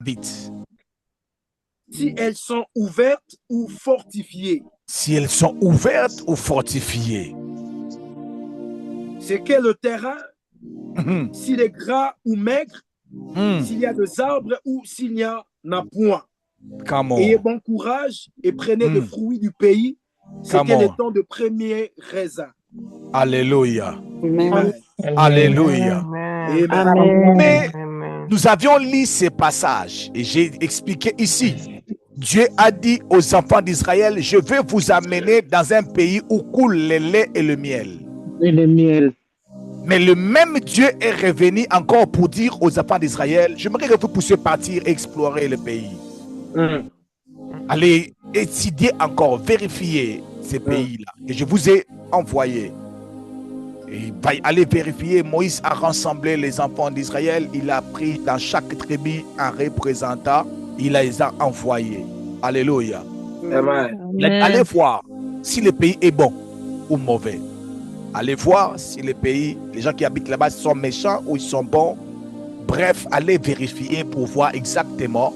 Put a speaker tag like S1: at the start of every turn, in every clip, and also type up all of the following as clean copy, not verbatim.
S1: Vite.
S2: Si elles sont ouvertes ou fortifiées.
S1: Si elles sont ouvertes ou fortifiées.
S2: C'est quel le terrain, s'il est gras ou maigre, s'il y a des arbres ou s'il n'y en a point. Ayez bon courage et prenez des fruits du pays. C'était le temps de premier raisin.
S1: Alléluia.
S2: Amen.
S1: Alléluia.
S2: Amen.
S3: Amen.
S1: Mais
S3: Amen.
S1: nous avions lu ces passages et j'ai expliqué ici. Dieu a dit aux enfants d'Israël, je vais vous amener dans un pays où coule le lait et le miel.
S4: Et le miel.
S1: Mais le même Dieu est revenu encore pour dire aux enfants d'Israël, j'aimerais que vous puissiez partir explorer le pays. Allez étudier encore, vérifier ces pays-là que je vous ai envoyés. Et allez vérifier. Moïse a rassemblé les enfants d'Israël. Il a pris dans chaque tribu un représentant. Il les a envoyés. Alléluia.
S2: Amen.
S1: Allez voir si le pays est bon ou mauvais. Allez voir si le pays, les gens qui habitent là-bas sont méchants ou ils sont bons. Bref, allez vérifier pour voir exactement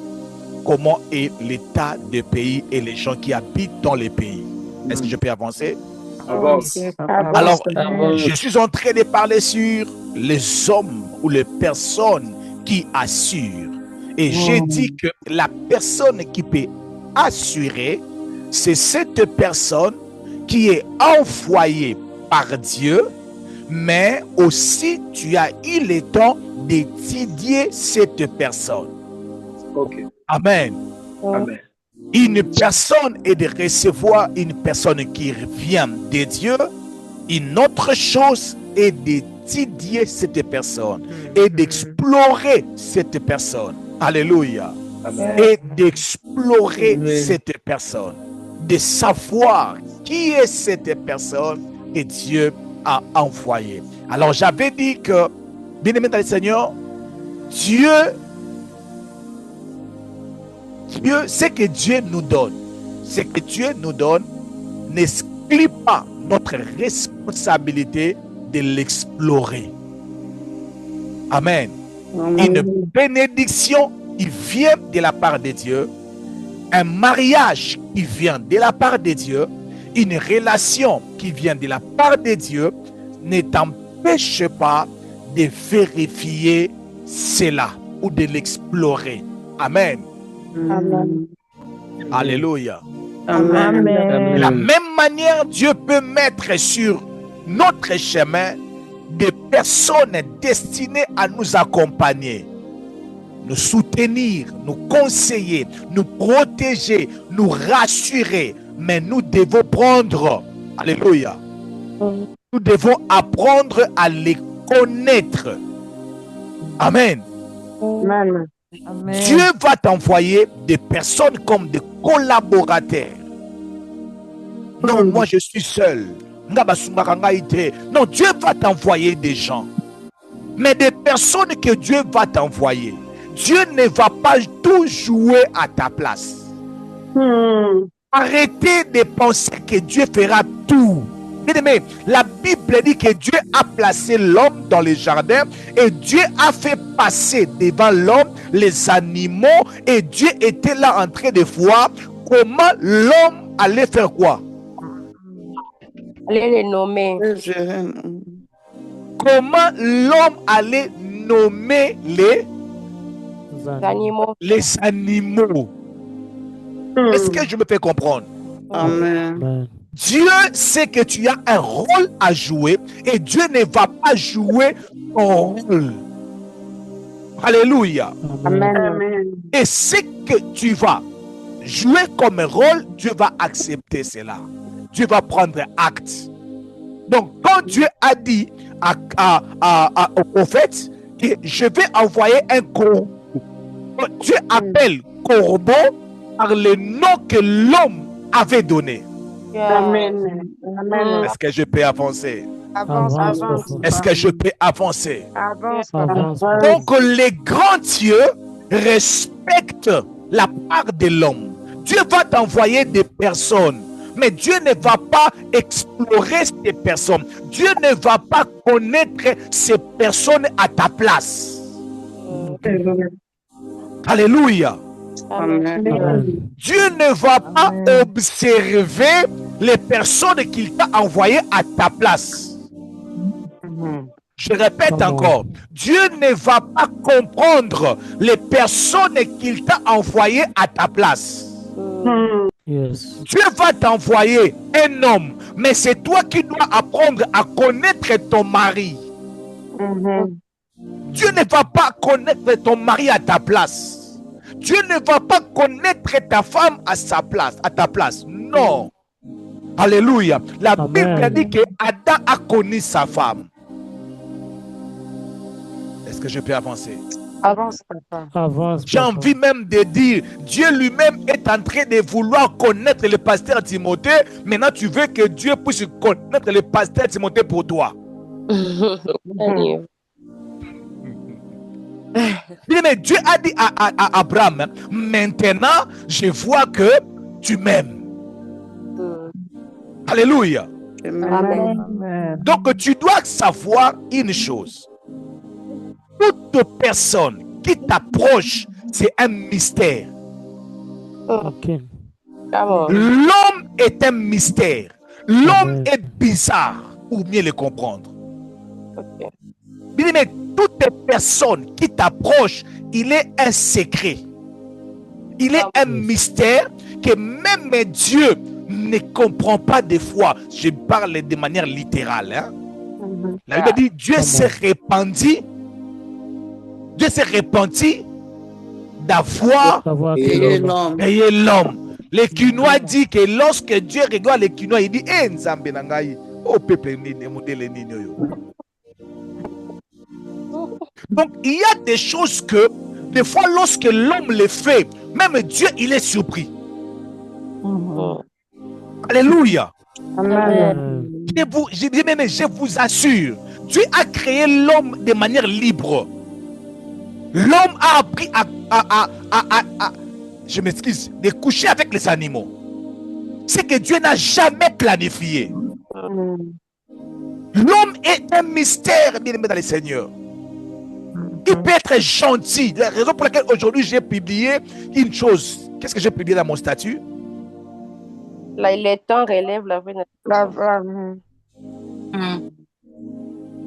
S1: comment est l'état du pays et les gens qui habitent dans les pays. Est-ce que je peux avancer?
S2: Avance.
S1: Alors, je suis en train de parler sur les hommes ou les personnes qui assurent. Et j'ai dit que la personne qui peut assurer, c'est cette personne qui est envoyée par Dieu, mais aussi tu as eu le temps d'étudier cette personne.
S2: Okay.
S1: Amen.
S2: Amen.
S1: Une personne est de recevoir une personne qui vient de Dieu. Une autre chose est d'étudier cette personne et d'explorer cette personne. Alléluia.
S2: Amen.
S1: Et d'explorer cette personne. De savoir qui est cette personne que Dieu a envoyée. Alors j'avais dit que, bien aimé dans le Seigneur, Dieu, ce que Dieu nous donne, n'exclut pas notre responsabilité de l'explorer. Amen. Une bénédiction qui vient de la part de Dieu, un mariage qui vient de la part de Dieu, une relation qui vient de la part de Dieu, ne t'empêche pas de vérifier cela ou de l'explorer. Amen.
S3: Amen.
S1: Alléluia.
S3: Amen.
S1: De la même manière, Dieu peut mettre sur notre chemin des personnes destinées à nous accompagner, nous soutenir, nous conseiller, nous protéger, nous rassurer. Mais nous devons prendre, alléluia, nous devons apprendre à les connaître. Amen.
S3: Amen.
S1: Dieu va t'envoyer des personnes comme des collaborateurs. Non, moi je suis seul. Non, Dieu va t'envoyer des gens. Mais des personnes que Dieu va t'envoyer, Dieu ne va pas tout jouer à ta place. Arrêtez de penser que Dieu fera tout. Bien-aimé, la Bible dit que Dieu a placé l'homme dans le jardin et Dieu a fait passer devant l'homme les animaux et Dieu était là en train de voir comment l'homme allait faire quoi?
S3: Allez les nommer.
S1: Comment l'homme allait nommer les
S3: Animaux.
S1: animaux. Est-ce que je me fais comprendre?
S4: Amen.
S1: Dieu sait que tu as un rôle à jouer et Dieu ne va pas jouer ton rôle. Alléluia.
S3: Amen.
S1: Et ce que tu vas jouer comme rôle, Dieu va accepter cela. Dieu va prendre acte. Donc, quand Dieu a dit au prophète que je vais envoyer un corbeau, Dieu appelle corbeau par le nom que l'homme avait donné.
S3: Amen. Amen.
S1: Est-ce que je peux avancer?
S3: Avance, avance.
S1: Est-ce que je peux avancer?
S3: Avance.
S1: Donc, les grands dieux respectent la part de l'homme. Dieu va t'envoyer des personnes, mais Dieu ne va pas explorer ces personnes. Dieu ne va pas connaître ces personnes à ta place. Alléluia.
S3: Amen.
S1: Dieu ne va pas observer les personnes qu'il t'a envoyées à ta place. Je répète encore, Dieu ne va pas comprendre les personnes qu'il t'a envoyées à ta place.
S4: Yes.
S1: Dieu va t'envoyer un homme, mais c'est toi qui dois apprendre à connaître ton mari. Dieu ne va pas connaître ton mari à ta place. Dieu ne va pas connaître ta femme à sa place, à ta place. Non. Alléluia. La Bible a dit que Adam a connu sa femme. Est-ce que je peux avancer?
S3: Avance, papa.
S4: Avance.
S1: J'ai envie même de dire, Dieu lui-même est en train de vouloir connaître le pasteur Timothée. Maintenant, tu veux que Dieu puisse connaître le pasteur Timothée pour toi. Mais Dieu a dit à Abraham, maintenant, je vois que tu m'aimes. Alléluia.
S3: Amen.
S1: Donc, tu dois savoir une chose. Toute personne qui t'approche, c'est un mystère.
S4: Ok.
S1: L'homme est un mystère. L'homme est bizarre, pour mieux le comprendre. Mais toute personne qui t'approche, il est un secret. Il est un mystère que même Dieu ne comprend pas des fois. Je parle de manière littérale. Hein? La Bible dit, Dieu s'est répandu. Dieu s'est répandu d'avoir
S5: et l'homme.
S1: Le Quinois dit que lorsque Dieu regarde le Quinois, il dit, eh, Nzambe nangai, oh peuple nini, modèle nini yo. Donc, il y a des choses que, des fois, lorsque l'homme les fait, même Dieu, il est surpris. Alléluia.
S3: Amen.
S1: Je vous assure, Dieu a créé l'homme de manière libre. L'homme a appris je m'excuse, de coucher avec les animaux. C'est que Dieu n'a jamais planifié. L'homme est un mystère, bien aimé dans le Seigneur. Il peut être gentil. La raison pour laquelle aujourd'hui j'ai publié une chose. Qu'est-ce que j'ai publié dans mon statut?
S3: Là, les temps relèvent la vie.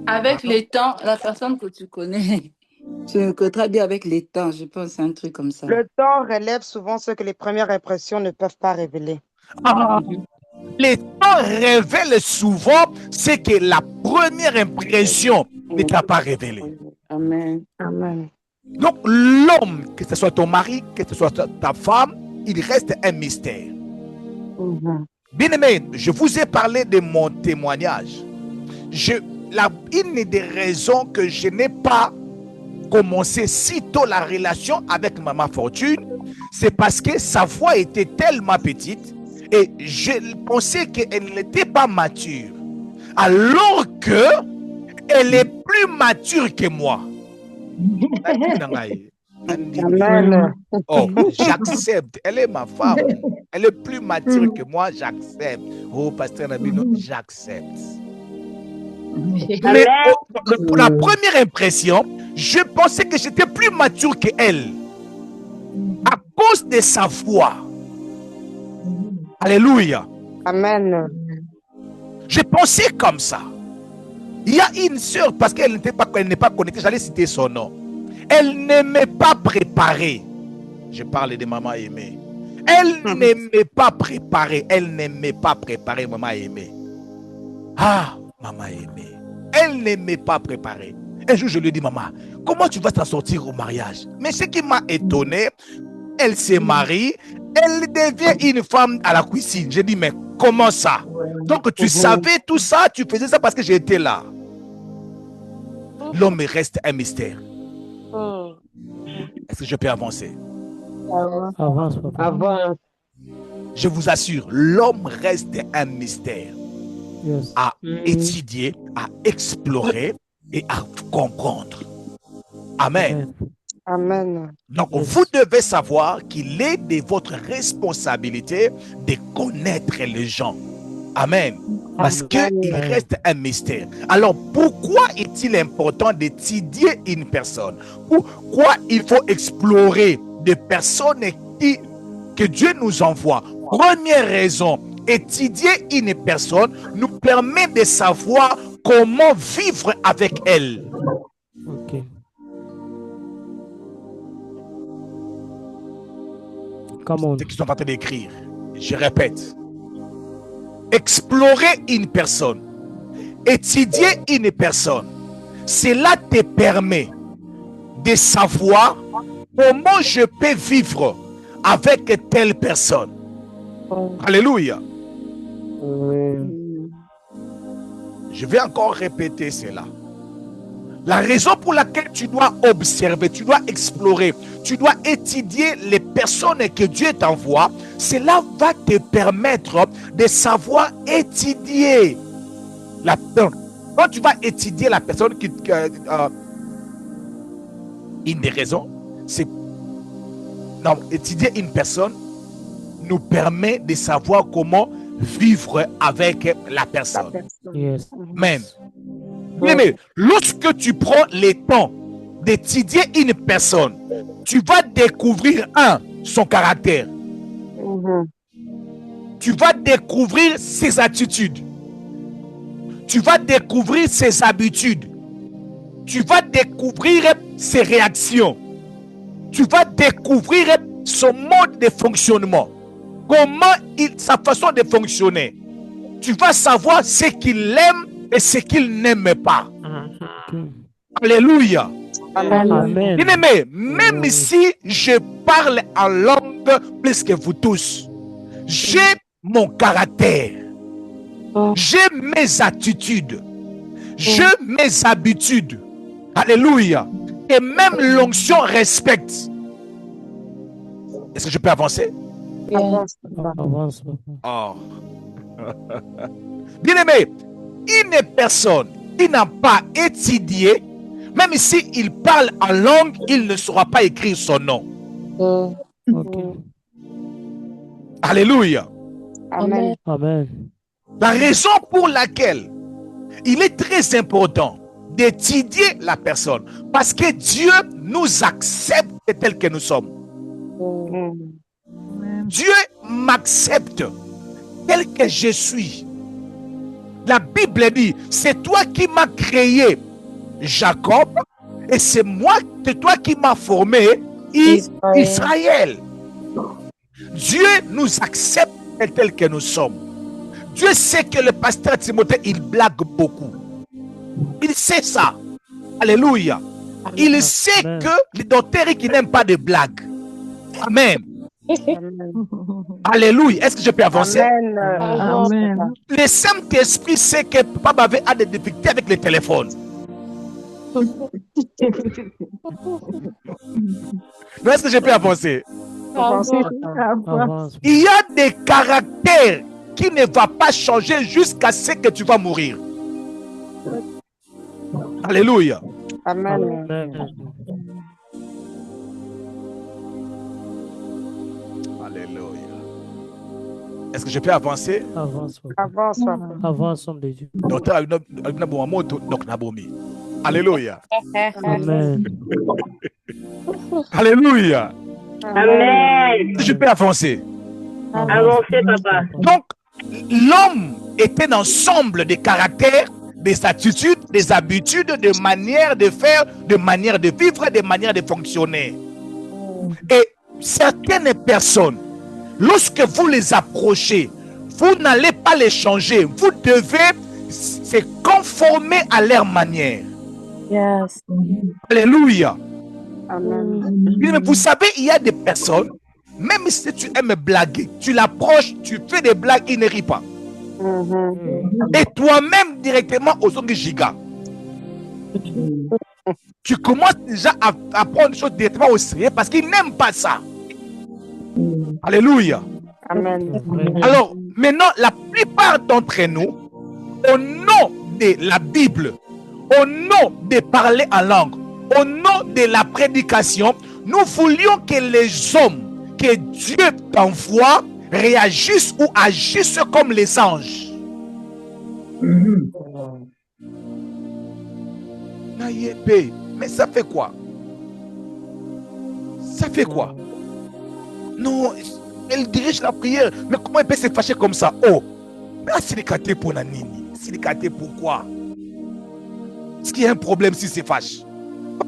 S5: Avec les temps, la personne que tu connais, tu connais bien avec les temps, je pense, un truc comme ça.
S6: Le temps relève souvent ce que les premières impressions ne peuvent pas révéler.
S1: Les temps révèlent souvent ce que la première impression ne t'a pas révélé.
S5: Amen.
S3: Amen.
S1: Donc l'homme, que ce soit ton mari, que ce soit ta femme, il reste un mystère. Bien aimé, je vous ai parlé de mon témoignage. Une des raisons que je n'ai pas commencé si tôt la relation avec Maman Fortune, c'est parce que sa voix était tellement petite et je pensais qu'elle n'était pas mature. Alors que elle est plus mature que moi.
S6: Amen.
S1: Oh, j'accepte. Elle est ma femme. Elle est plus mature que moi, j'accepte. Oh, pasteur Nabino, j'accepte. Mais pour la première impression, je pensais que j'étais plus mature qu'elle. À cause de sa voix. Alléluia.
S6: Amen.
S1: Je pensais comme ça. Il y a une sœur, parce qu'elle n'est pas connectée, j'allais citer son nom. Elle n'aimait pas préparer. Je parle de maman aimée. Elle n'aimait pas préparer. Elle n'aimait pas préparer, maman aimée. Ah, maman aimée. Elle n'aimait pas préparer. Un jour, je lui ai dit, maman, comment tu vas t'en sortir au mariage? Mais ce qui m'a étonné, elle se marie, elle devient une femme à la cuisine. J'ai dit, mais comment ça? Donc, tu savais tout ça, tu faisais ça parce que j'étais là. L'homme reste un mystère. Est-ce que je peux avancer?
S4: Avance, papa.
S6: Avance.
S1: Je vous assure, l'homme reste un mystère.
S4: Yes.
S1: À étudier, à explorer et à comprendre. Amen.
S6: Amen.
S1: Donc, vous devez savoir qu'il est de votre responsabilité de connaître les gens. Amen. Parce qu'il reste un mystère. Alors, pourquoi est-il important d'étudier une personne? Pourquoi il faut explorer des personnes que Dieu nous envoie? Première raison, étudier une personne nous permet de savoir comment vivre avec elle.
S4: Ok. Comment?
S1: C'est ce qu'ils sont en train d'écrire. Je répète. Explorer une personne, étudier une personne, cela te permet de savoir comment je peux vivre avec telle personne. Alléluia. Je vais encore répéter cela. La raison pour laquelle tu dois observer, tu dois explorer, tu dois étudier les personnes que Dieu t'envoie, cela va te permettre de savoir étudier la personne. Quand tu vas étudier la personne, une des raisons, c'est étudier une personne nous permet de savoir comment vivre avec la personne.
S4: Yes.
S1: Amen. Mais lorsque tu prends le temps d'étudier une personne, tu vas découvrir son caractère. Tu vas découvrir ses attitudes. Tu vas découvrir ses habitudes. Tu vas découvrir ses réactions. Tu vas découvrir son mode de fonctionnement. Sa façon de fonctionner. Tu vas savoir ce qu'il aime et ce qu'il n'aime pas. Alléluia.
S4: Amen.
S1: Bien-aimé, même si je parle en langue plus que vous tous, j'ai mon caractère, j'ai mes attitudes, j'ai mes habitudes. Alléluia. Et même l'onction respecte. Est-ce que je peux avancer?
S4: Avance.
S1: Oh. Bien-aimé, une personne qui n'a pas étudié, même s'il parle en langue, il ne saura pas écrire son nom.
S4: Ok.
S1: Alléluia.
S6: Amen.
S4: Amen.
S1: La raison pour laquelle il est très important d'étudier la personne, parce que Dieu nous accepte tel que nous sommes. Dieu m'accepte tel que je suis. La Bible dit, c'est toi qui m'as créé, Jacob, et c'est toi qui m'as formé, Israël. Dieu nous accepte tel que nous sommes. Dieu sait que le pasteur Timothée, il blague beaucoup. Il sait ça. Alléluia. Il sait que les docteurs qui n'aiment pas de blagues. Amen. Alléluia. Est-ce que je peux avancer?
S6: Amen.
S1: Le Saint-Esprit sait que Papa a des difficultés avec le téléphone. Est-ce que je peux avancer?
S4: Avance.
S1: Il y a des caractères qui ne vont pas changer jusqu'à ce que tu vas mourir. Alléluia.
S6: Amen.
S1: Alléluia. Est-ce que je peux avancer?
S4: Avance.
S6: Avance, papa.
S4: Avance, homme de Dieu.
S1: Docteur Alléluia.
S4: Amen.
S1: Alléluia.
S7: Amen.
S1: Je peux avancer.
S7: Avancez, papa.
S1: Donc, l'homme est un ensemble de caractères, des attitudes, des habitudes, de manières de faire, de manières de vivre, de manières de fonctionner. Et certaines personnes, lorsque vous les approchez, vous n'allez pas les changer. Vous devez se conformer à leur manière.
S3: Yes.
S1: Alléluia.
S6: Amen.
S1: Mais vous savez, il y a des personnes, même si tu aimes blaguer, tu l'approches, tu fais des blagues, il ne rit pas. Et toi-même, directement, aux autres gigas, tu commences déjà à prendre des choses directement au sérieux parce qu'ils n'aiment pas ça. Alléluia.
S6: Amen.
S1: Alors, maintenant, la plupart d'entre nous, au nom de la Bible, au nom de parler en langue, au nom de la prédication, nous voulions que les hommes que Dieu t'envoie réagissent ou agissent comme les anges. Mais ça fait quoi? Ça fait quoi? Non, elle dirige la prière. Mais comment elle peut se fâcher comme ça? Oh, mais Silikate pour Nanini. Silikate pourquoi? Est-ce qu'il y a un problème si c'est fâche?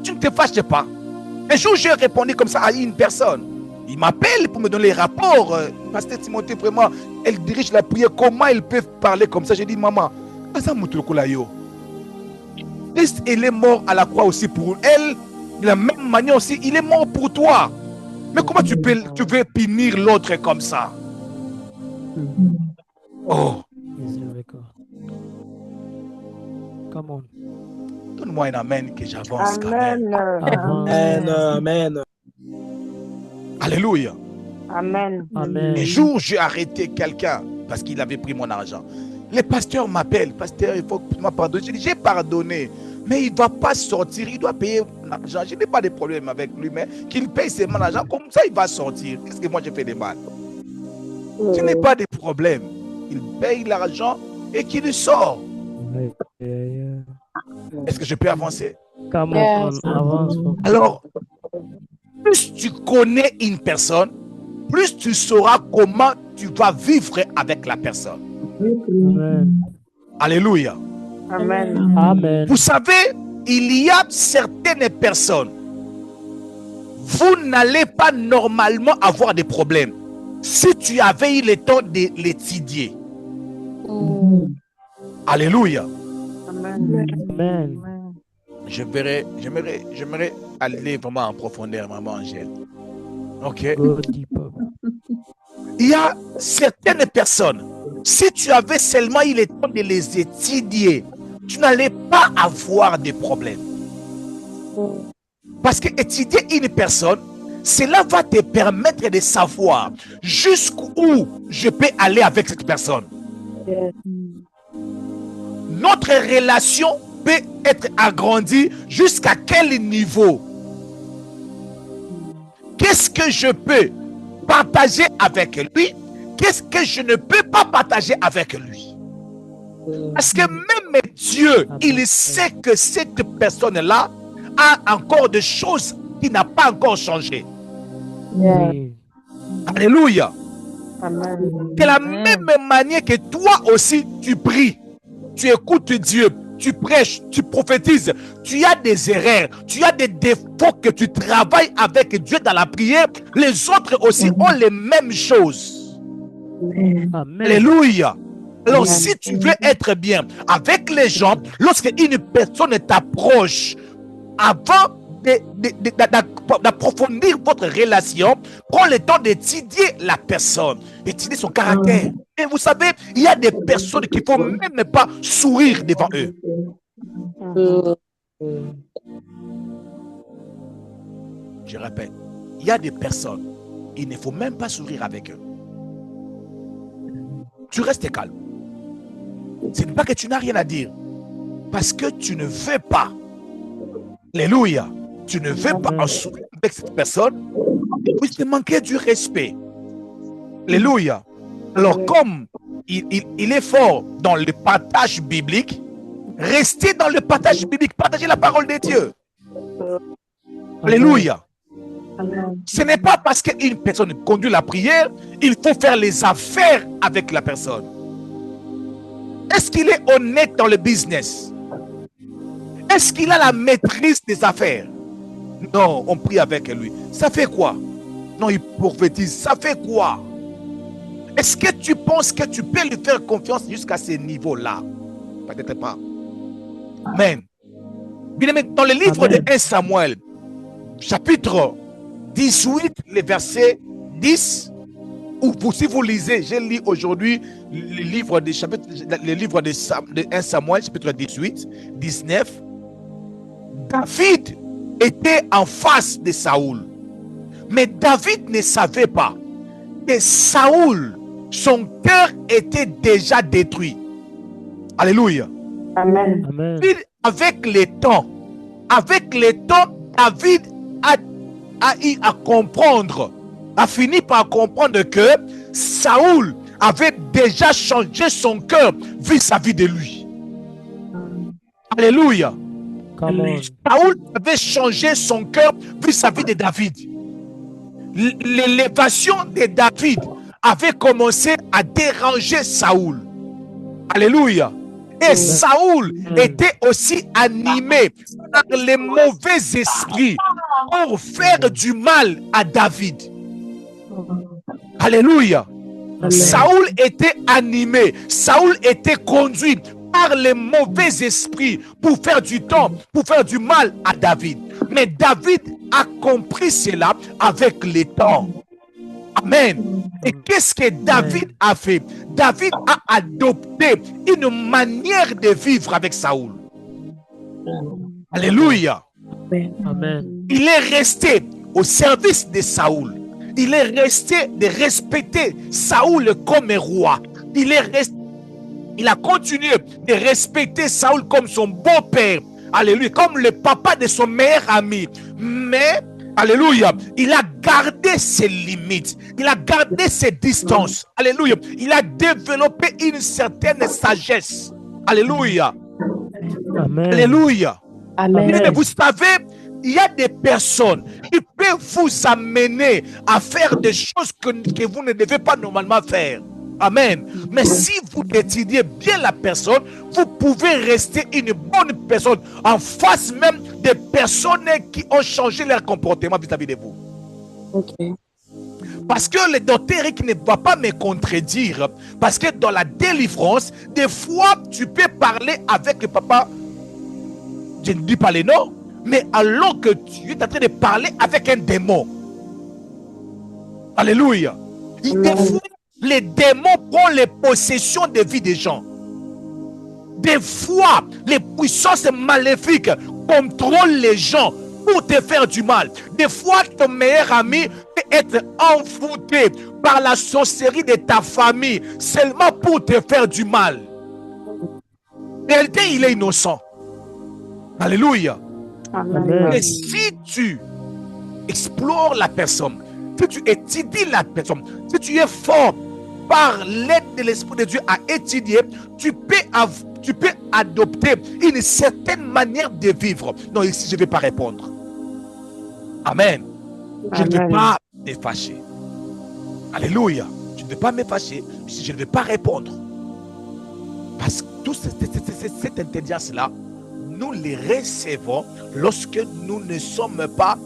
S1: Tu ne te fâches pas. Un jour, j'ai répondu comme ça à une personne. Il m'appelle pour me donner les rapports. Pasteur Timothée, vraiment, elle dirige la prière. Comment ils peuvent parler comme ça? J'ai dit, maman, Christ, il est mort à la croix aussi pour elle. De la même manière aussi, il est mort pour toi. Mais comment tu veux punir l'autre comme ça? Oh.
S4: Come on.
S1: Donne-moi un amen que j'avance quand
S6: Amen.
S1: même.
S2: Amen.
S1: Alléluia.
S6: Amen.
S4: Amen.
S1: Un jour, j'ai arrêté quelqu'un parce qu'il avait pris mon argent. Les pasteurs m'appellent. Pasteur, il faut que tu m'as pardonné. J'ai dit, j'ai pardonné. Mais il ne va pas sortir. Il doit payer mon argent. Je n'ai pas de problème avec lui, mais qu'il paye ses mon argent. Comme ça, il va sortir. Qu'est-ce que moi, j'ai fait de mal? Je n'ai pas de problème. Il paye l'argent et qu'il sort. Est-ce que je peux avancer?
S4: Come on, avance.
S1: Alors, plus tu connais une personne, plus tu sauras comment tu vas vivre avec la personne.
S4: Amen.
S1: Alléluia.
S6: Amen.
S4: Amen.
S1: Vous savez, il y a certaines personnes, vous n'allez pas normalement avoir des problèmes si tu avais eu le temps de l'étudier. Alléluia.
S6: Amen.
S4: Amen.
S1: J'aimerais aller vraiment en profondeur, maman Angèle. Ok.
S4: Go deeper.
S1: Il y a certaines personnes, si tu avais seulement eu le temps de les étudier, tu n'allais pas avoir de problèmes. Parce que étudier une personne, cela va te permettre de savoir jusqu'où je peux aller avec cette personne. Notre relation peut être agrandie jusqu'à quel niveau? Qu'est-ce que je peux partager avec lui? Qu'est-ce que je ne peux pas partager avec lui? Parce que même Dieu, il sait que cette personne-là a encore des choses qui n'ont pas encore changé.
S4: Oui.
S1: Alléluia.
S6: Amen.
S1: De la même manière que toi aussi, tu pries, tu écoutes Dieu, tu prêches, tu prophétises, tu as des erreurs, tu as des défauts que tu travailles avec Dieu dans la prière, les autres aussi ont les mêmes choses.
S4: Amen.
S1: Alléluia. Alors si tu veux être bien avec les gens, lorsque une personne t'approche, avant d'approfondir votre relation, prends le temps d'étudier la personne, étudier son caractère. Et vous savez, il y a des personnes qui ne faut même pas sourire devant eux. Je répète, il y a des personnes, il ne faut même pas sourire avec eux. Tu restes calme. Ce n'est pas que tu n'as rien à dire, parce que tu ne veux pas. Alléluia. Tu ne veux pas en sourire avec cette personne, et puis te manquer du respect. Alléluia. Alors, comme il est fort dans le partage biblique, restez dans le partage biblique, partagez la parole de Dieu. Alléluia. Ce n'est pas parce qu'une personne conduit la prière, il faut faire les affaires avec la personne. Est-ce qu'il est honnête dans le business? Est-ce qu'il a la maîtrise des affaires? Non, on prie avec lui. Ça fait quoi? Non, il prophétise. Ça fait quoi? Est-ce que tu penses que tu peux lui faire confiance jusqu'à ce niveau-là? Peut-être pas. Amen. Bien aimé, dans le livre de 1 Samuel, chapitre 18, le verset 10, ou si vous lisez, j'ai lu aujourd'hui le livre de 1 Samuel, chapitre 18, 19. David était en face de Saoul. Mais David ne savait pas que Saoul, son cœur était déjà détruit. Alléluia.
S6: Amen.
S4: Amen.
S1: Avec le temps, David a comprendre, a fini par comprendre que Saoul avait déjà changé son cœur vis-à-vis de lui. Alléluia.
S4: Come on.
S1: Saoul avait changé son cœur vis-à-vis de David. L'élévation de David avait commencé à déranger Saoul. Alléluia. Et Saoul était aussi animé par les mauvais esprits pour faire du mal à David. Alléluia. Saoul était animé, Saoul était conduit par les mauvais esprits pour faire du temps, pour faire du mal à David. Mais David a compris cela avec le temps. Amen. Et qu'est-ce que David a fait? David a adopté une manière de vivre avec Saoul. Alléluia.
S4: Amen.
S1: Il est resté au service de Saoul. Il est resté de respecter Saoul comme roi. Il a continué de respecter Saoul comme son beau-père. Alléluia. Comme le papa de son meilleur ami. Mais, alléluia, il a gardé ses limites. Il a gardé ses distances. Alléluia. Il a développé une certaine sagesse. Alléluia.
S4: Amen.
S1: Alléluia.
S3: Amen.
S1: Mais vous savez, il y a des personnes qui peuvent vous amener à faire des choses que vous ne devez pas normalement faire. Amen. Mais si vous étudiez bien la personne, vous pouvez rester une bonne personne en face même des personnes qui ont changé leur comportement vis-à-vis de vous.
S3: Okay.
S1: Parce que le docteur Eric ne va pas me contredire. Parce que dans la délivrance, des fois, tu peux parler avec le papa. Je ne dis pas les noms. Mais alors que tu es en train de parler avec un démon. Alléluia. Des fois, les démons prennent les possessions de vie des gens. Des fois, les puissances maléfiques contrôlent les gens pour te faire du mal. Des fois, ton meilleur ami peut être envoûté par la sorcellerie de ta famille seulement pour te faire du mal. En réalité, il est innocent. Alléluia.
S3: Amen.
S1: Et si tu explores la personne, si tu étudies la personne, si tu es fort par l'aide de l'Esprit de Dieu à étudier, tu peux adopter une certaine manière de vivre. Non, ici, je ne vais pas répondre. Amen. Je ne vais pas me fâcher. Alléluia. Je ne vais pas me fâcher si je ne vais pas répondre. Parce que toute cette intelligence-là, nous les recevons lorsque nous ne sommes pas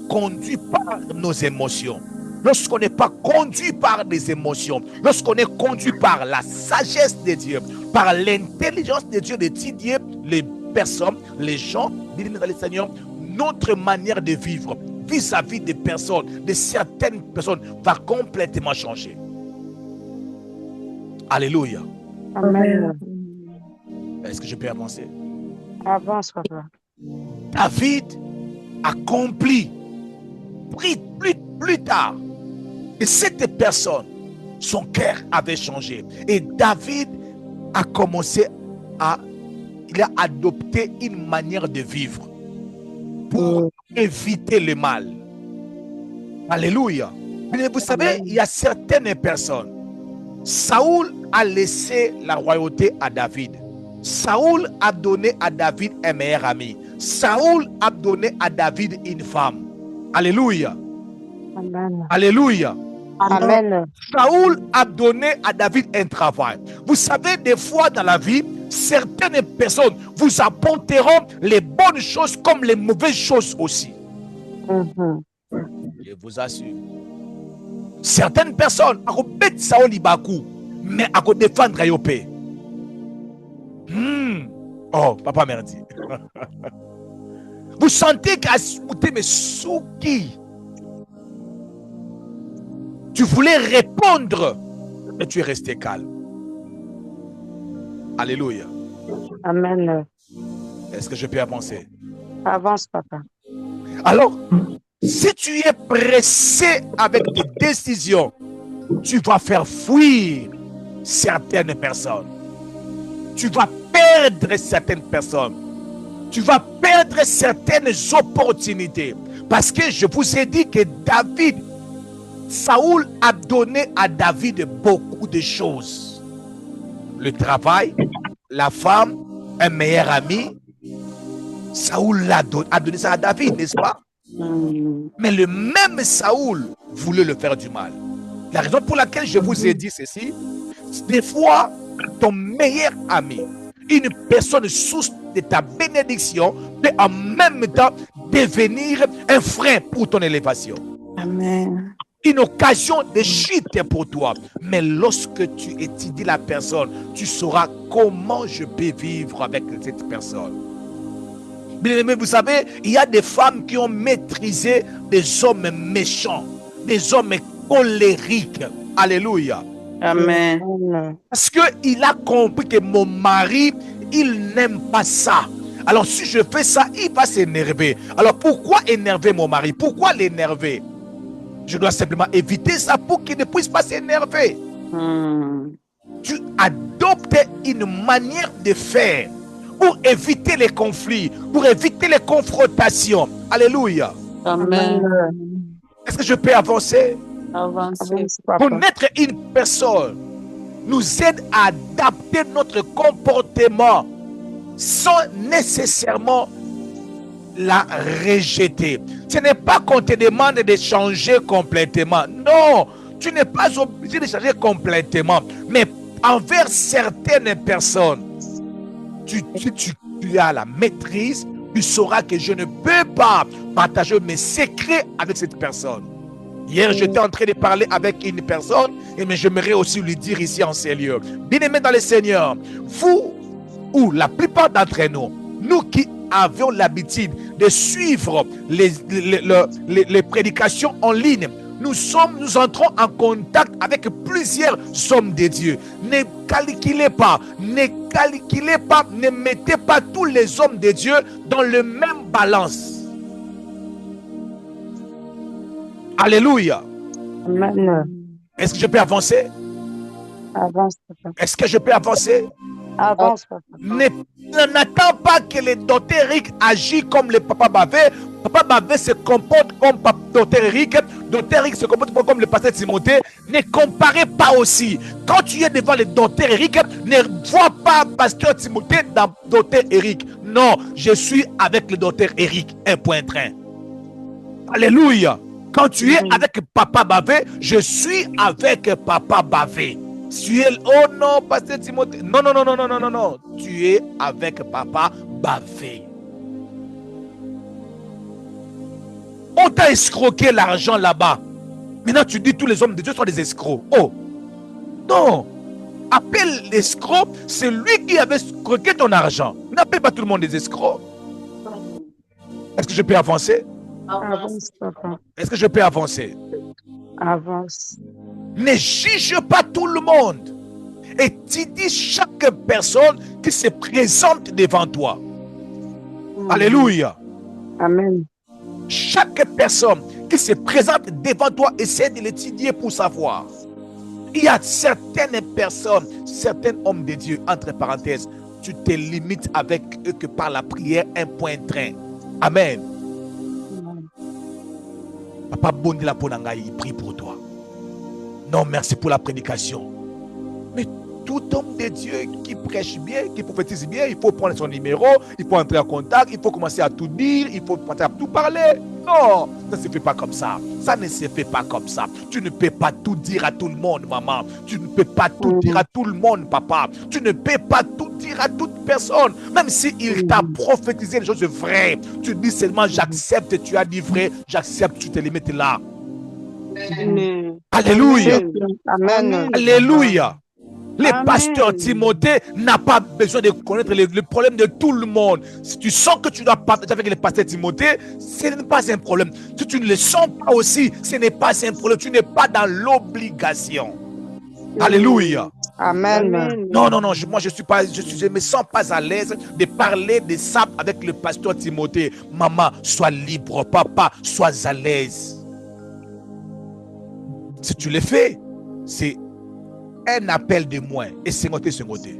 S1: conduits par nos émotions. Lorsqu'on n'est pas conduit par des émotions, lorsqu'on est conduit par la sagesse de Dieu, par l'intelligence de Dieu d'étudier les personnes, les gens, le Seigneur, notre manière de vivre vis-à-vis des personnes, de certaines personnes, va complètement changer. Alléluia.
S3: Amen.
S1: Est-ce que je peux avancer?
S6: Avance, papa.
S1: David accomplit plus tard. Et cette personne, son cœur avait changé. Et David a commencé il a adopté une manière de vivre pour éviter le mal. Alléluia. Mais vous savez, il y a certaines personnes. Saoul a laissé la royauté à David. Saoul a donné à David un meilleur ami. Saoul a donné à David une femme. Alléluia.
S6: Amen.
S1: Alléluia.
S3: Amen.
S1: Saoul a donné à David un travail. Vous savez, des fois dans la vie, certaines personnes vous apporteront les bonnes choses comme les mauvaises choses aussi. Je vous assure. Certaines personnes, à bête Saoul Ibakou, mais à défendre Ayopé. Oh, papa merci. Vous sentez qu'à mais Souki, tu voulais répondre, mais tu es resté calme. Alléluia.
S6: Amen.
S1: Est-ce que je peux avancer?
S6: Avance, papa.
S1: Alors, si tu es pressé avec des décisions, tu vas faire fuir certaines personnes. Tu vas perdre certaines personnes. Tu vas perdre certaines opportunités. Parce que je vous ai dit que Saoul a donné à David beaucoup de choses. Le travail, la femme, un meilleur ami, Saoul a donné ça à David, n'est-ce pas? Mais le même Saoul voulait le faire du mal. La raison pour laquelle je vous ai dit ceci, des fois, ton meilleur ami, une personne source de ta bénédiction, peut en même temps devenir un frein pour ton élévation.
S5: Amen.
S1: Une occasion de chute pour toi. Mais lorsque tu étudies la personne, tu sauras comment je peux vivre avec cette personne. Bien aimé, vous savez, il y a des femmes qui ont maîtrisé des hommes méchants, des hommes colériques. Alléluia.
S5: Amen.
S1: Parce qu'il a compris que mon mari, il n'aime pas ça. Alors si je fais ça, il va s'énerver. Alors pourquoi énerver mon mari? Pourquoi l'énerver? Je dois simplement éviter ça pour qu'il ne puisse pas s'énerver. Tu adoptes une manière de faire pour éviter les conflits, pour éviter les confrontations. Alléluia.
S5: Amen.
S1: Est-ce que je peux avancer?
S5: Avancez.
S1: Connaître une personne nous aide à adapter notre comportement sans nécessairement la rejeter. Ce n'est pas qu'on te demande de changer complètement. Non, tu n'es pas obligé de changer complètement. Mais envers certaines personnes, tu as la maîtrise, tu sauras que je ne peux pas partager mes secrets avec cette personne. Hier, j'étais en train de parler avec une personne, mais j'aimerais aussi lui dire ici en ces lieux. Bien-aimés dans le Seigneur, vous ou la plupart d'entre nous, nous qui avions l'habitude de suivre les prédications en ligne, nous entrons en contact avec plusieurs hommes de Dieu. Ne calculez pas, ne mettez pas tous les hommes de Dieu dans le même balance. Alléluia.
S6: Amen.
S1: Est-ce que je peux avancer?
S6: Avance, papa.
S1: Est-ce que je peux avancer?
S6: Avance, papa.
S1: N'attends pas que le docteur Eric agisse comme le papa Bavé. Papa Bavé se comporte comme docteur Eric. Docteur Eric se comporte comme le pasteur Timothée. Ne comparez pas aussi. Quand tu es devant le docteur Eric, ne vois pas pasteur Timothée dans docteur Eric. Non, je suis avec le docteur Eric. Un point train. Alléluia. Quand tu es avec papa Bavé, je suis avec papa Bavé. Tu es, oh non, pasteur Timothée. Non, non, non, non, non, non, non, non. Tu es avec papa Bavé. On t'a escroqué l'argent là-bas. Maintenant, tu dis tous les hommes de Dieu sont des escrocs. Oh, non. Appelle l'escroc, c'est lui qui avait escroqué ton argent. N'appelle pas tout le monde des escrocs. Est-ce que je peux avancer?
S6: Avance, papa.
S1: Est-ce que je peux avancer?
S6: Avance.
S1: Ne juge pas tout le monde. Et tu dis chaque personne qui se présente devant toi. Alléluia.
S6: Amen.
S1: Chaque personne qui se présente devant toi, essaie de l'étudier pour savoir. Il y a certaines personnes, certains hommes de Dieu, entre parenthèses, tu te limites avec eux que par la prière, un point train. Amen. Papa Bondi la Ponanga, il prie pour toi. Non, merci pour la prédication. Mais tout homme de Dieu qui prêche bien, qui prophétise bien, il faut prendre son numéro, il faut entrer en contact, il faut commencer à tout dire, il faut commencer à tout parler. Non, ça ne se fait pas comme ça. Ça ne se fait pas comme ça. Tu ne peux pas tout dire à tout le monde, maman. Tu ne peux pas tout dire à tout le monde, papa. Tu ne peux pas tout dire à toute personne. Même s'il t'a prophétisé des choses vraies, tu dis seulement j'accepte, tu as dit vrai, j'accepte, tu te limites là. Alléluia.
S6: Amen.
S1: Alléluia. Le pasteur Timothée n'a pas besoin de connaître le problème de tout le monde. Si tu sens que tu dois partager avec le pasteur Timothée, ce n'est pas un problème. Si tu ne le sens pas aussi, ce n'est pas un problème. Tu n'es pas dans l'obligation. Alléluia.
S6: Amen.
S1: Non, non, non, je ne me sens pas à l'aise de parler de ça avec le pasteur Timothée. Maman, sois libre. Papa, sois à l'aise. Si tu le fais, c'est un appel de moins. Et c'est côté.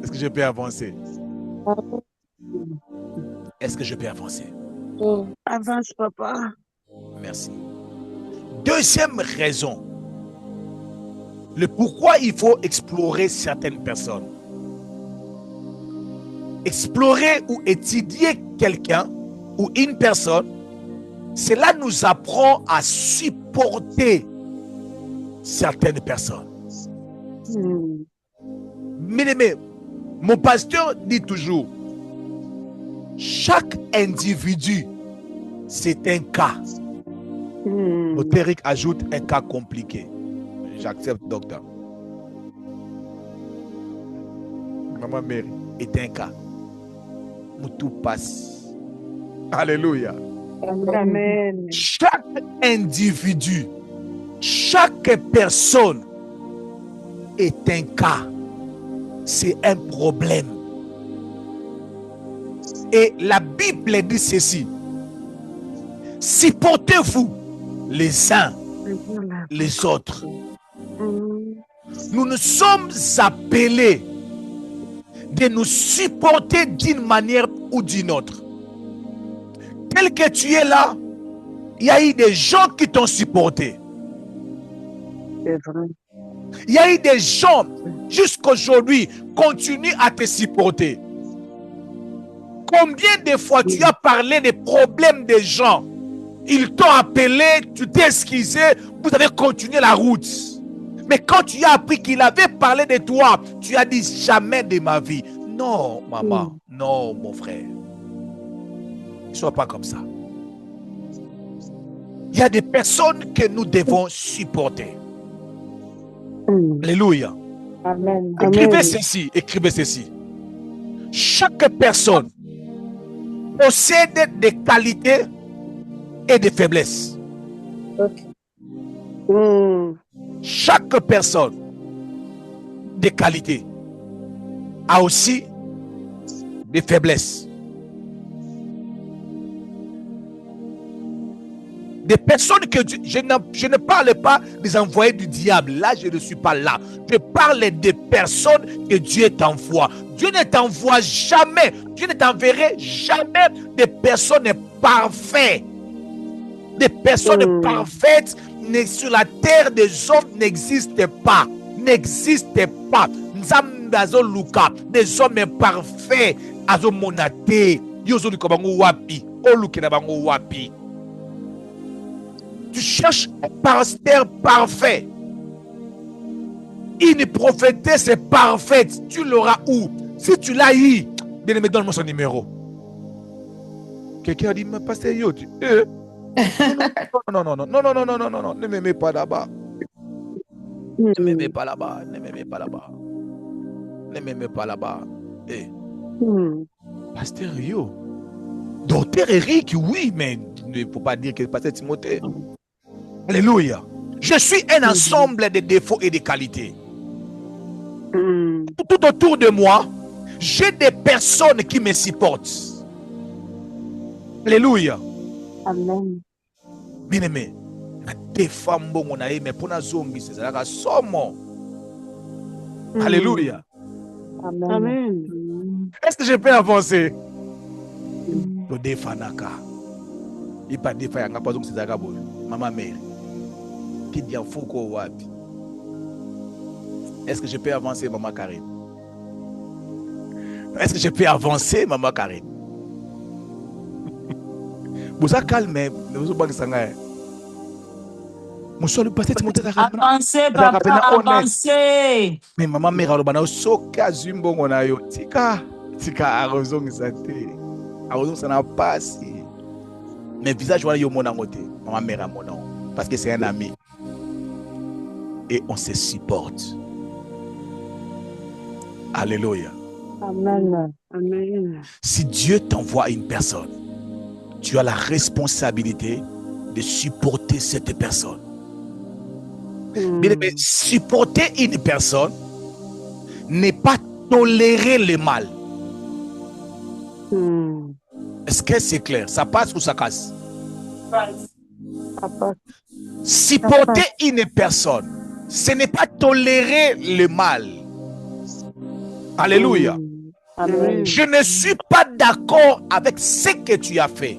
S1: Est-ce que je peux avancer? Est-ce que je peux avancer?
S6: Avance, papa.
S1: Merci. Deuxième raison. Le pourquoi il faut explorer certaines personnes. explorer ou étudier quelqu'un ou une personne, cela nous apprend à supporter certaines personnes. Mais mon pasteur dit toujours, chaque individu, c'est un cas. Notre Eric ajoute un cas compliqué. J'accepte, docteur. Maman Mary est un cas. Où tout passe. Alléluia.
S6: Amen.
S1: Chaque individu, chaque personne est un cas. C'est un problème. Et la Bible dit ceci. Supportez-vous les uns les autres. Nous nous sommes appelés de nous supporter d'une manière ou d'une autre. Tel que tu es là, il y a eu des gens qui t'ont supporté. Il y a eu des gens, jusqu'aujourd'hui, continuent à te supporter. Combien de fois tu as parlé des problèmes des gens? Ils t'ont appelé, tu t'es excusé, vous avez continué la route. Mais quand tu as appris qu'il avait parlé de toi, tu as dit jamais de ma vie. Non, maman, non, mon frère. Ne sois pas comme ça. Il y a des personnes que nous devons supporter. Alléluia.
S6: Amen.
S1: Écrivez ceci, écrivez ceci. Chaque personne possède des qualités et des faiblesses. Chaque personne des qualités a aussi des faiblesses. Des personnes que je ne parle pas des envoyés du diable. Là, je ne suis pas là. Je parle des personnes que Dieu t'envoie. Dieu ne t'envoie jamais. Dieu ne t'enverrait jamais des personnes parfaites. Des personnes parfaites sur la terre des hommes n'existent pas. N'existent pas. Des hommes parfaits. Tu cherches un pasteur parfait. Une prophétesse parfaite. Tu l'auras où? Si tu l'as eu, bien-aimé, donne-moi son numéro. Quelqu'un a dit, mais pasteur Yo, non, ne m'aimez pas là-bas. Ne m'aimez pas là-bas. Ne m'aimez pas là-bas. Ne m'aimez pas là-bas. Pasteur Yo. Docteur Eric, oui, mais il ne faut pas dire que pasteur Timothée. Alléluia. Je suis un ensemble de défauts et de qualités. Tout autour de moi, j'ai des personnes qui me supportent. Alléluia.
S6: Amen.
S1: Bien aimé, des femmes bon on a aimé pour la zombi c'est ça la somme. Alléluia.
S6: Amen.
S1: Est-ce que je peux avancer? Le défanaka. Il pas défa yanga pas donc c'est ça maman mère. Qui dit en fouko wapi? Est-ce que je peux avancer maman Karine? Est-ce que je peux avancer maman Karine? Vous avez calmé, vous avez calmé.
S5: Avancez, papa, avancez.
S1: Mais maman mère alobana soka zumbongo na yo. Tika arozong sate. Arozong sana passe. Mais visage wala yo mona ngote. Maman mère mona parce que c'est un ami. Et on se supporte. Alléluia.
S6: Amen. Amen.
S1: Si Dieu t'envoie une personne, tu as la responsabilité de supporter cette personne. Mais supporter une personne n'est pas tolérer le mal. Est-ce que c'est clair? Ça passe ou ça casse? Supporter une personne, ce n'est pas tolérer le mal. Alléluia. Je ne suis pas d'accord avec ce que tu as fait.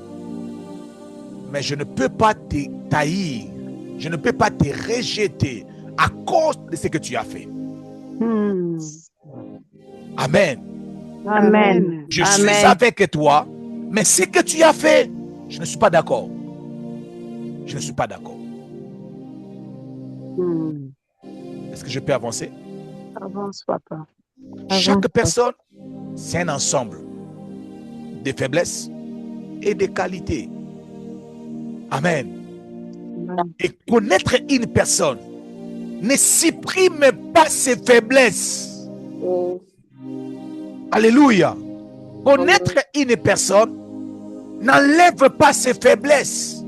S1: Mais je ne peux pas te taillir. Je ne peux pas te rejeter à cause de ce que tu as fait. Amen.
S3: Amen.
S1: Je suis avec toi, mais ce que tu as fait, je ne suis pas d'accord. Je ne suis pas d'accord. Est-ce que je peux avancer?
S3: Avance, papa.
S1: Chaque personne, c'est un ensemble de faiblesses et de qualités. Amen. Et connaître une personne ne supprime pas ses faiblesses. Alléluia. Connaître une personne n'enlève pas ses faiblesses.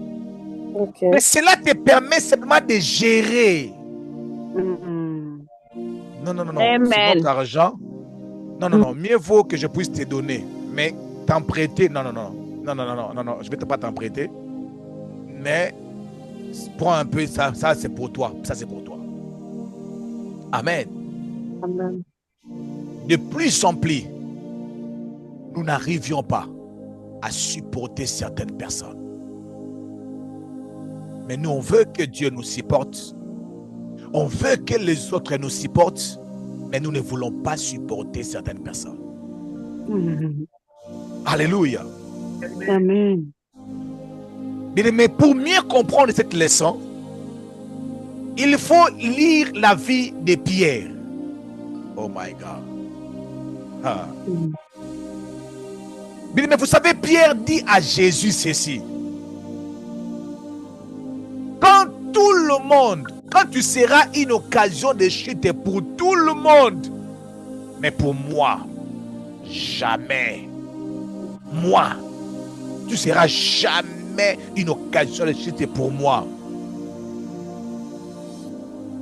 S1: Mais cela te permet seulement de gérer. Non. C'est notre argent. Non. Mieux vaut que je puisse te donner. Mais t'en prêter, non. Je ne vais pas t'en prêter. Mais prends un peu, ça c'est pour toi. Ça c'est pour toi. Amen. De plus en plus, nous n'arrivions pas à supporter certaines personnes. Mais nous, on veut que Dieu nous supporte. On veut que les autres nous supportent. Mais nous ne voulons pas supporter certaines personnes. Alléluia.
S3: Amen.
S1: Mais pour mieux comprendre cette leçon, il faut lire la vie de Pierre. Oh my God. Mais vous savez, Pierre dit à Jésus ceci. Quand tout le monde, quand tu seras une occasion de chute pour tout le monde, mais pour moi, jamais. Moi, tu seras jamais une occasion de chute pour moi.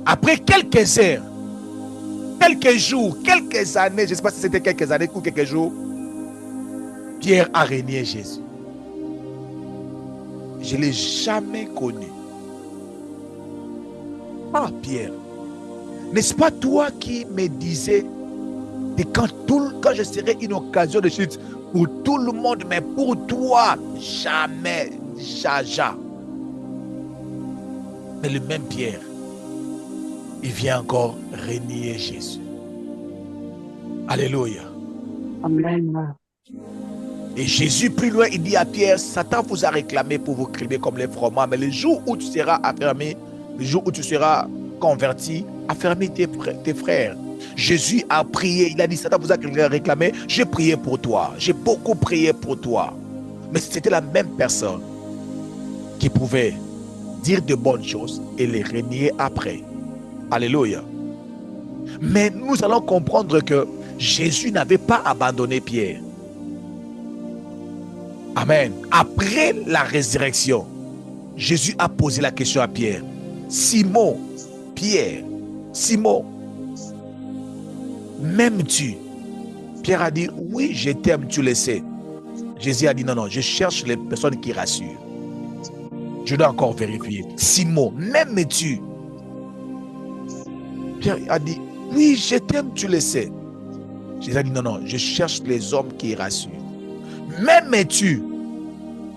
S1: Après quelques heures, quelques jours, quelques années, je ne sais pas si c'était quelques années ou quelques jours, Pierre a régné Jésus. Je ne l'ai jamais connu. Ah, Pierre, n'est-ce pas toi qui me disais que quand je serai une occasion de chute pour tout le monde, mais pour toi, jamais, jaja. Mais le même Pierre, il vient encore renier Jésus. Alléluia.
S3: Amen.
S1: Et Jésus, plus loin, il dit à Pierre, Satan vous a réclamé pour vous crimer comme les froment, mais le jour où tu seras affermi, le jour où tu seras converti, affermis tes frères. Jésus a prié, il a dit, Satan vous a réclamé, j'ai prié pour toi, j'ai beaucoup prié pour toi. Mais c'était la même personne qui pouvait dire de bonnes choses et les renier après. Alléluia. Mais nous allons comprendre que Jésus n'avait pas abandonné Pierre. Amen. Après la résurrection, Jésus a posé la question à Pierre. Simon, Pierre, Simon, m'aimes-tu? Pierre a dit, oui, je t'aime, tu le sais. Jésus a dit, non, je cherche les personnes qui rassurent. Je dois encore vérifier. Simon, m'aimes-tu? Pierre a dit, oui, je t'aime, tu le sais. Jésus a dit, non, je cherche les hommes qui rassurent. M'aimes-tu?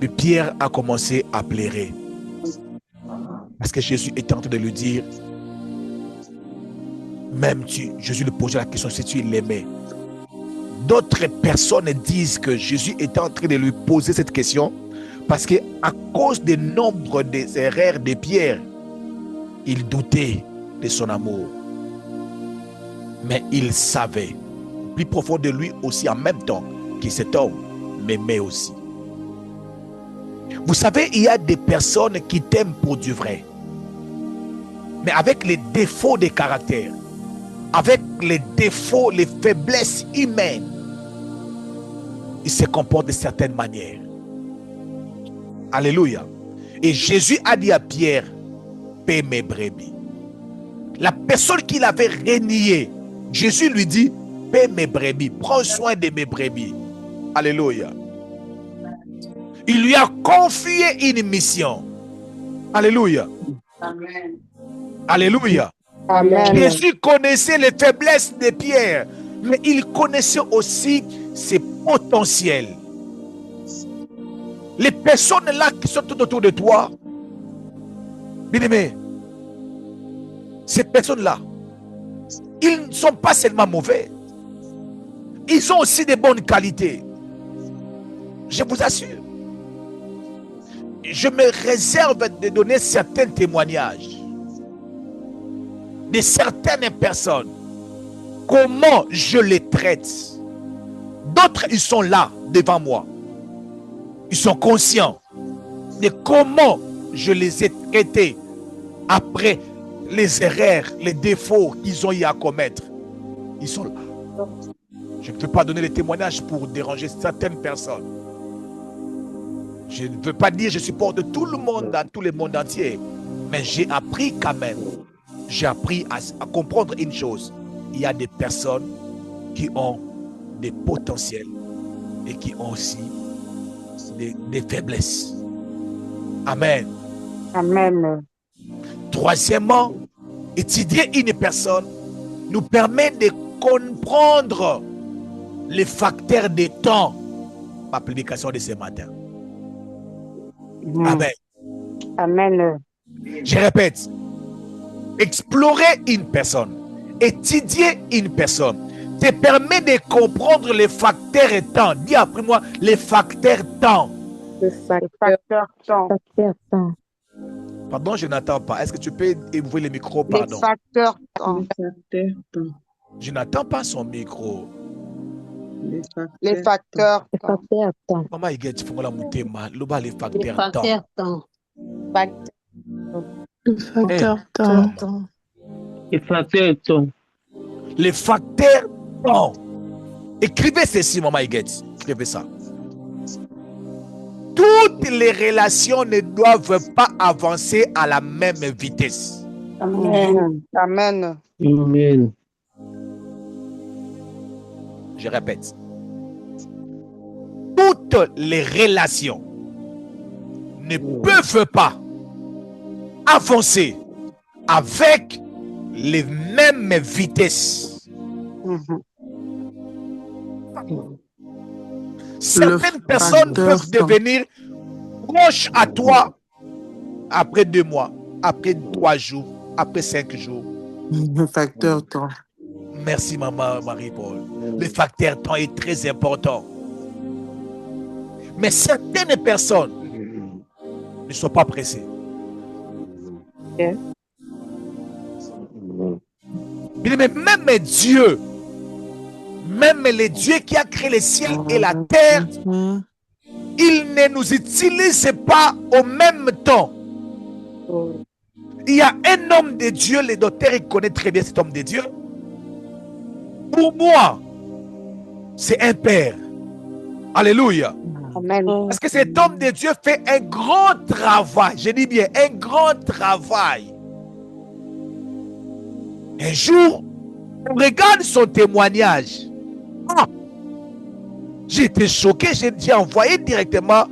S1: Mais Pierre a commencé à pleurer. Parce que Jésus était en train de lui dire, m'aimes-tu? Jésus lui posait la question si tu l'aimais. D'autres personnes disent que Jésus était en train de lui poser cette question parce qu'à cause du nombre des erreurs de Pierre, il doutait de son amour. Mais il savait, plus profond de lui aussi en même temps, que cet homme m'aimait aussi. Vous savez, il y a des personnes qui t'aiment pour du vrai, mais avec les défauts de caractère, avec les défauts, les faiblesses humaines, ils se comportent de certaines manières. Alléluia. Et Jésus a dit à Pierre, paie mes brebis. La personne qu'il avait renié, Jésus lui dit, paie mes brebis, prends soin de mes brebis. Alléluia. Il lui a confié une mission. Alléluia.
S5: Amen.
S1: Alléluia.
S3: Amen.
S1: Jésus connaissait les faiblesses de Pierre, mais il connaissait aussi ses potentiels. Les personnes là qui sont tout autour de toi, bien-aimé, ces personnes là, ils ne sont pas seulement mauvais, ils ont aussi des bonnes qualités. Je vous assure. Je me réserve de donner certains témoignages de certaines personnes. Comment je les traite. D'autres, ils sont là devant moi. Ils sont conscients de comment je les ai traités après les erreurs, les défauts qu'ils ont eu à commettre. Ils sont là. Je ne peux pas donner les témoignages pour déranger certaines personnes. Je ne veux pas dire que je supporte tout le monde dans tout le monde entier. Mais j'ai appris quand même. J'ai appris à comprendre une chose. Il y a des personnes qui ont des potentiels et qui ont aussi des faiblesses. Amen.
S6: Amen.
S1: Troisièmement, étudier une personne nous permet de comprendre les facteurs de temps. Ma prédication de ce matin. Amen.
S6: Amen.
S1: Je répète, explorer une personne, étudier une personne, te permet de comprendre les facteurs de temps. Dis après moi, les facteurs temps.
S6: Les facteurs temps.
S1: Pardon, je n'entends pas. Est-ce que tu peux ouvrir le micro? Pardon.
S6: Les facteurs temps.
S1: Je n'entends pas son micro.
S6: Les facteurs temps.
S1: Maman, il tu fais la montée mal. Les facteurs temps.
S8: Les facteurs temps.
S4: Les facteurs temps.
S1: Les facteurs temps. Écrivez ceci, maman Iguette. Écrivez ça. Toutes les relations ne doivent pas avancer à la même vitesse.
S6: Amen. Amen.
S4: Amen.
S1: Je répète. Toutes les relations ne peuvent pas avancer avec les mêmes vitesses. Certaines personnes peuvent devenir proches à toi après 2 mois, après 3 jours, après 5 jours.
S8: Le facteur temps.
S1: Merci, maman Marie-Paul. Le facteur temps est très important. Mais certaines personnes ne sont pas pressées. Mais même Dieu, même le Dieu qui a créé le ciel et la terre, il ne nous utilise pas au même temps. Il y a un homme de Dieu, le docteur, il connaît très bien cet homme de Dieu. Pour moi, c'est un père. Alléluia.
S6: Amen.
S1: Parce que cet homme de Dieu fait un grand travail. Je dis bien, un grand travail. Un jour, on regarde son témoignage. J'ai été choqué. J'ai envoyé directement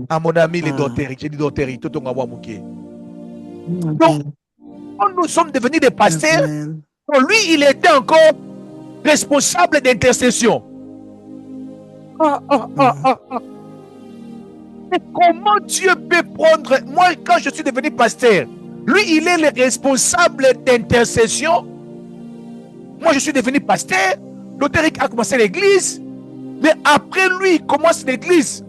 S1: à mon ami le docteur. J'ai dit docteur, tout le monde donc, quand nous sommes devenus des pasteurs, lui, il était encore responsable d'intercession. Mais comment Dieu peut prendre... Moi, quand je suis devenu pasteur, lui, il est le responsable d'intercession. Moi, je suis devenu pasteur. L'auteur a commencé l'église. Mais après lui, il commence l'église.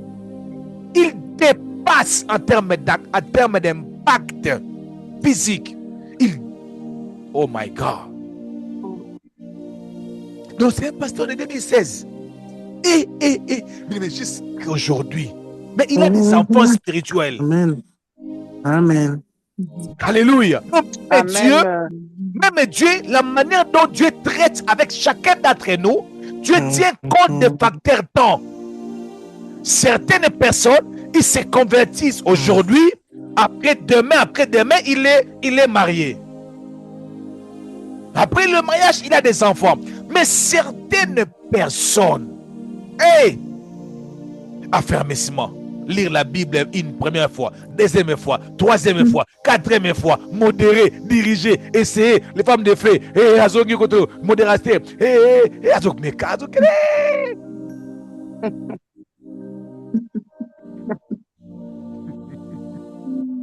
S1: Il dépasse en termes d'impact physique. Oh my God. Donc, c'est un pasteur de 2016. Mais juste aujourd'hui. Mais il a des enfants spirituels.
S8: Amen. Amen.
S1: Alléluia.
S6: Amen.
S1: Même Dieu, la manière dont Dieu traite avec chacun d'entre nous, Dieu tient compte des facteurs temps. Certaines personnes, ils se convertissent aujourd'hui, après-demain, il est marié. Après le mariage, il a des enfants. Mais certaines personnes, affermissement, lire la Bible une première fois, deuxième fois, troisième fois, quatrième fois, modérer, diriger, essayer, les femmes de feu, modération,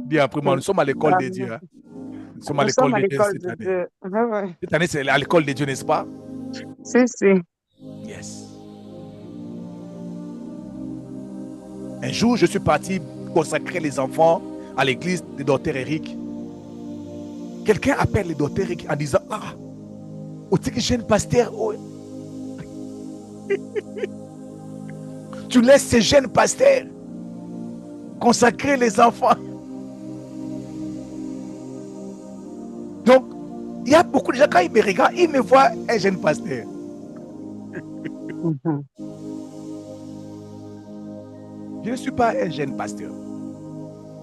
S1: Bien après moi, nous sommes à l'école de Dieu. Hein. Nous sommes à l'école de Dieu cette année. Cette année, c'est à l'école de Dieu, n'est-ce pas?
S6: Si.
S1: Yes. Un jour, je suis parti consacrer les enfants à l'église de Dr. Eric. Quelqu'un appelle le Dr. Eric en disant, ah, où est-ce que jeune pasteur? Tu laisses ces jeunes pasteurs consacrer les enfants. Donc, il y a beaucoup de gens, quand ils me regardent, ils me voient un jeune pasteur. Je ne suis pas un jeune pasteur.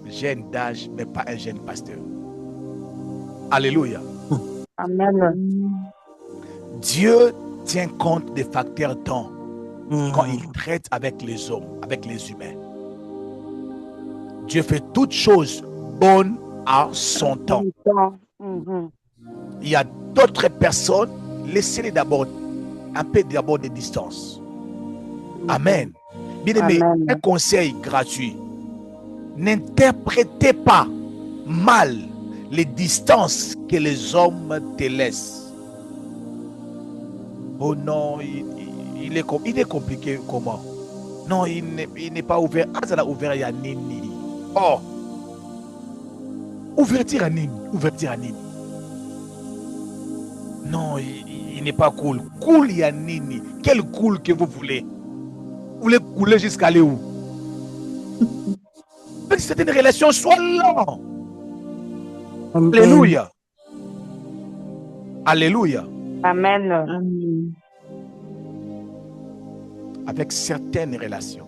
S1: Jeune d'âge, mais pas un jeune pasteur. Alléluia.
S6: Amen.
S1: Dieu tient compte des facteurs temps quand il traite avec les hommes, avec les humains. Dieu fait toutes choses bonnes à son temps. Il y a d'autres personnes, laissez-les d'abord un peu d'abord de distance. Amen. Bien aimé, un conseil gratuit. N'interprétez pas mal les distances que les hommes te laissent. Oh non, il est compliqué comment? Non, il n'est pas ouvert. Ah, ça l'a ouvert, il y a Nini. Oh! Ouverture à Nini. Ouverture à Nini. Non, il n'est pas cool. Cool, il y a Nini. Quel cool que vous voulez? Vous voulez couler jusqu'à aller où? Même si c'est une relation, soit là. Alléluia. Alléluia.
S6: Amen.
S1: Avec certaines relations,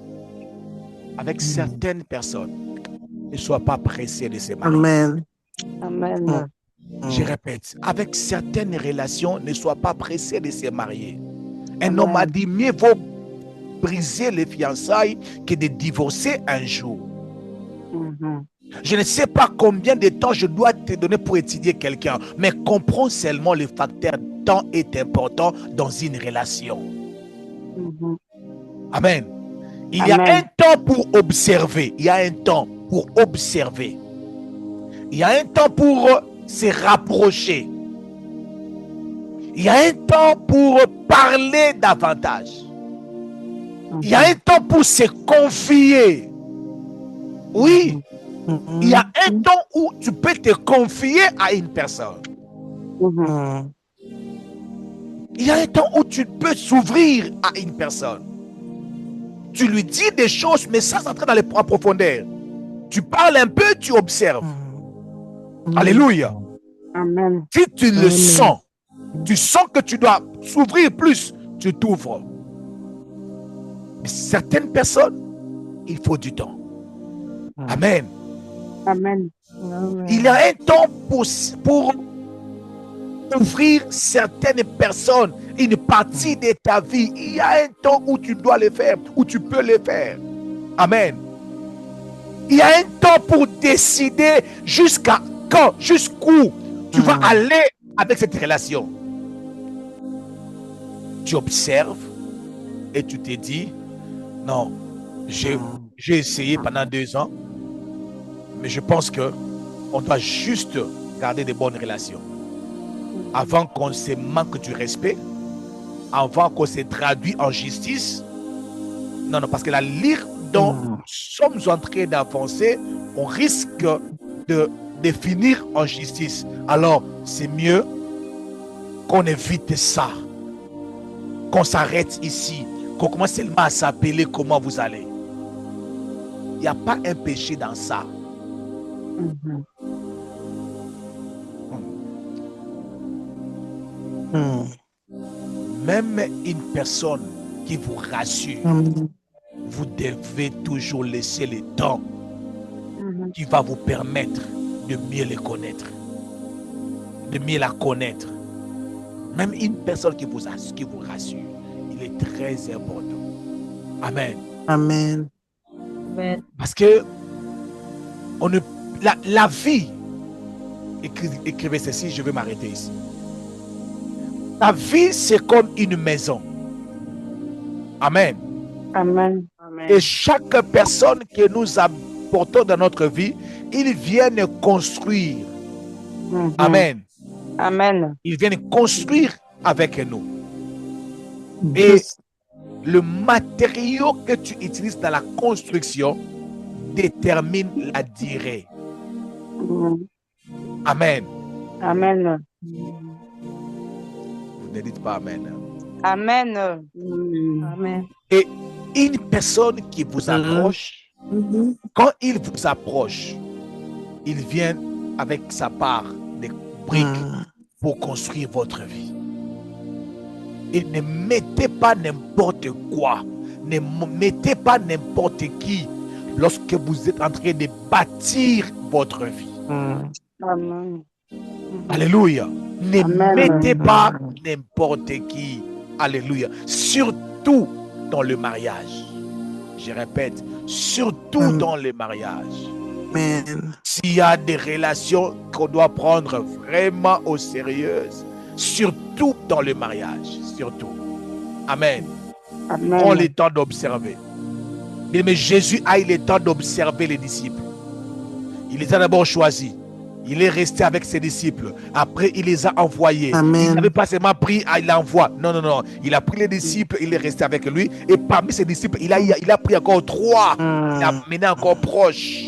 S1: avec certaines personnes, ne sois pas pressé de se marier.
S8: Amen.
S6: Amen.
S1: Je répète, avec certaines relations, ne sois pas pressé de se marier. Un homme a dit, mieux vaut briser les fiançailles que de divorcer un jour. Je ne sais pas combien de temps je dois te donner pour étudier quelqu'un, mais comprends seulement le facteur temps est important dans une relation. Amen. Il y a un temps pour observer. Il y a un temps pour observer. Il y a un temps pour se rapprocher. Il y a un temps pour parler davantage. Il y a un temps pour se confier. Oui. Il y a un temps où tu peux te confier à une personne. Il y a un temps où tu peux s'ouvrir à une personne. Tu lui dis des choses, mais sans entrer dans les profondeurs. Tu parles un peu, tu observes. Alléluia.
S6: Amen.
S1: Si tu le sens, tu sens que tu dois s'ouvrir plus, tu t'ouvres. Mais certaines personnes, il faut du temps. Amen.
S6: Amen.
S1: Il y a un temps pour ouvrir certaines personnes, une partie de ta vie. Il y a un temps où tu dois le faire, où tu peux le faire. Amen. Il y a un temps pour décider jusqu'à quand, jusqu'où tu vas aller avec cette relation. Tu observes et tu te dis, non, j'ai essayé pendant 2 ans, mais je pense que on doit juste garder de bonnes relations. Avant qu'on se manque du respect, avant qu'on se traduise en justice. Non, parce que la lyre dont nous sommes en train d'avancer, on risque de finir en justice. Alors, c'est mieux qu'on évite ça, qu'on s'arrête ici, qu'on commence seulement à s'appeler comment vous allez. Il n'y a pas un péché dans ça. Même une personne qui vous rassure, vous devez toujours laisser le temps qui va vous permettre de mieux les connaître, de mieux la connaître. Même une personne qui vous rassure, il est très important. Amen.
S8: Amen.
S1: Parce que la vie, écrivez ceci, je vais m'arrêter ici. La vie, c'est comme une maison. Amen.
S6: Amen.
S1: Et chaque personne que nous apportons dans notre vie, ils viennent construire. Amen.
S6: Amen.
S1: Ils viennent construire avec nous. Et le matériau que tu utilises dans la construction détermine la durée. Amen.
S6: Amen.
S1: Vous ne dites pas Amen.
S6: Amen.
S3: Amen.
S1: Et une personne qui vous approche, quand il vous approche, il vient avec sa part de briques pour construire votre vie. Et ne mettez pas n'importe quoi, ne mettez pas n'importe qui lorsque vous êtes en train de bâtir votre vie.
S6: Amen.
S1: Alléluia. Ne mettez pas n'importe qui. Alléluia. Surtout dans le mariage. Je répète, surtout dans le mariage. S'il y a des relations qu'on doit prendre vraiment au sérieux, surtout dans le mariage. Surtout. Amen. Prends le temps d'observer. Mais Jésus a eu le temps d'observer les disciples. Il les a d'abord choisis. Il est resté avec ses disciples. Après, il les a envoyés. Il n'avait pas seulement pris, il l'envoie. Non, non, non. Il a pris les disciples, il est resté avec lui. Et parmi ses disciples, il a pris encore 3. Il a mené encore proche.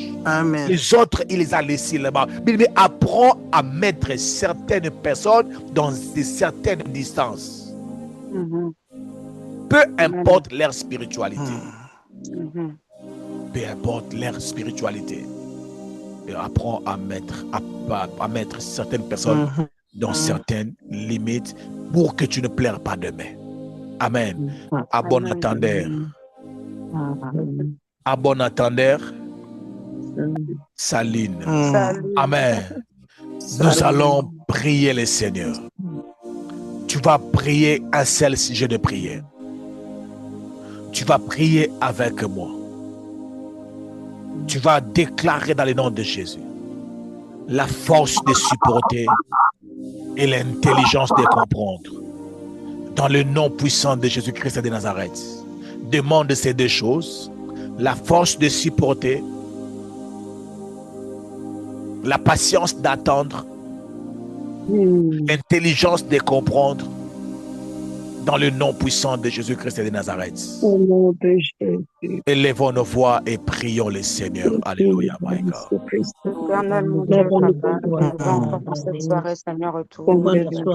S1: Les autres, il les a laissés là-bas. Mais apprends à mettre certaines personnes dans certaines distances. Peu importe leur spiritualité. Peu importe leur spiritualité. Et apprends à mettre certaines personnes dans certaines limites pour que tu ne pleures pas demain. Amen. À bon entendeur. À bon entendeur. Saline. Amen. Nous allons prier le Seigneur. Tu vas prier un seul sujet de prière. Tu vas prier avec moi. Tu vas déclarer dans le nom de Jésus la force de supporter et l'intelligence de comprendre. Dans le nom puissant de Jésus-Christ de Nazareth, demande ces deux choses, la force de supporter, la patience d'attendre, l'intelligence de comprendre, dans le nom puissant de Jésus-Christ de Nazareth. Élevons nos voix et prions le Seigneur. Alléluia, my God.
S6: Éternel mon Dieu, Papa, nous te encore pour cette soirée, Seigneur, retour.